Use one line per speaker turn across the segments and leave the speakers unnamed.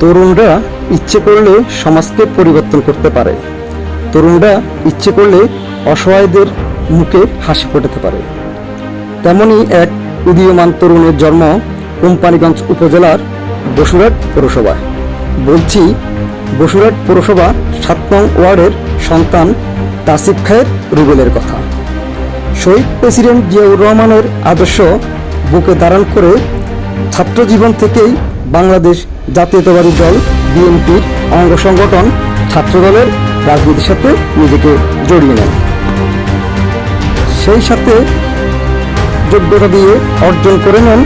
তরুণরা ইচ্ছে করলে সমাজকে পরিবর্তন করতে পারে। তরুণরা ইচ্ছে করলে অসহায়দের মুখে হাসি ফোটাতে পারে। তেমনই এক উদীয়মান তরুণের জন্ম কোম্পানীগঞ্জ উপজেলার বসুরহাট পৌরসভায়। বলছি বসুরহাট পৌরসভা ৭ নং ওয়ার্ডের সন্তান তাসিফ খায়ের রুবেলের কথা। শহীদ প্রেসিডেন্ট জিয়াউর রহমানের আদর্শ বুকে ধারণ করে ছাত্র জীবন থেকেই বাংলাদেশ জাতীয়তাবাদী দল বিএনপির অঙ্গ সংগঠন ছাত্রদলের রাজনীতির সাথে নিজেকে জড়িয়ে নেন। সেই সাথে যোগ্যতা দিয়ে অর্জন করে নেন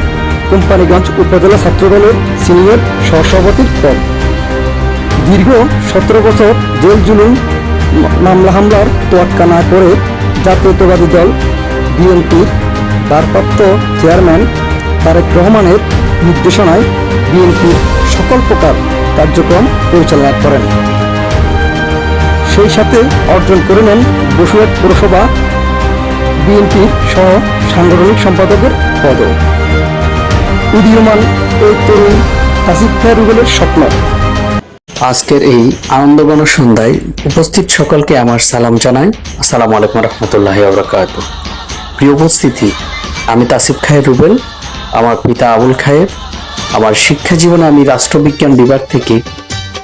কোম্পানীগঞ্জ উপজেলা ছাত্রদলের সিনিয়র সহসভাপতির পদ। দীর্ঘ ১৭ বছর জেল জুলুম মামলা হামলার তোয়াক্কা না করে জাতীয়তাবাদী দল বিএনপির ভারপ্রাপ্ত চেয়ারম্যান তারেক রহমানের নির্দেশনায় বিএনপির সকল প্রকার কার্যক্রম পরিচালনা করেন। সেই সাথে অর্জন করে নেন বসুরহাট পৌরসভা বিএনপির সহ সাংগঠনিক সম্পাদকের পদও। উদীয়মান এই তরুণ তাসিফ খায়ের রুবেলের স্বপ্ন।
আজকের এই আনন্দঘন সন্ধ্যায় উপস্থিত সকলকে আমার সালাম জানাই। আসসালামু আলাইকুম রহমতুল্লাহি ওয়া বারাকাতুহু। প্রিয় উপস্থিতি, আমি তাসিফ খায়ের রুবেল। আমার পিতা আবুল খায়ের। আমার শিক্ষা জীবনে আমি রাষ্ট্রবিজ্ঞান বিভাগ থেকে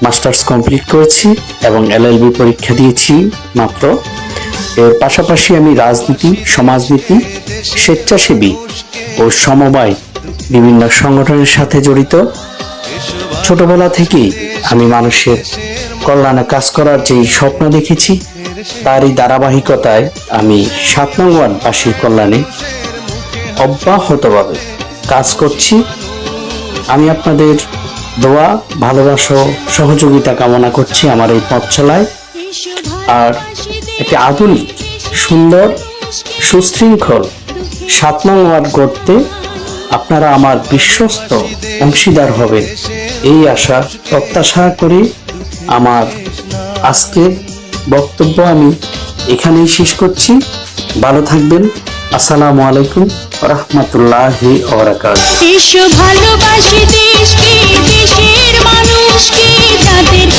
মাস্টার্স কমপ্লিট করেছি এবং এলএলবি পরীক্ষা দিয়েছি মাত্র। এর পাশাপাশি আমি রাজনীতি, সমাজনীতি, স্বেচ্ছাসেবী ও সমবায় বিভিন্ন সংগঠনের সাথে জড়িত। ছোটবেলা থেকেই আমি মানুষের কল্যাণে কাজ করার যে স্বপ্ন দেখেছি, তারই ধারাবাহিকতায় আমি ৭ নং ওয়ার্ডবাসীর কল্যাণে অব্যাহতভাবে কাজ করছি। আমি আপনাদের দোয়া, ভালোবাসা, সহযোগিতা কামনা করছি আমার এই পথ চলায়। আর একটি আধুনিক, সুন্দর, সুশৃঙ্খল ৭ নং ওয়ার্ড গড়তে আপনারা আমার বিশ্বস্ত অংশীদার হবেন, এই আশা প্রত্যাশা করে আমার আজকের বক্তব্য আমি এখানেই শেষ করছি। ভালো থাকবেন। আসসালামু আলাইকুম রহমতুল্লাহি ওয়া বারাকাতুহু।
ভালোবাসি দেশকে, দেশের মানুষকে, যাদের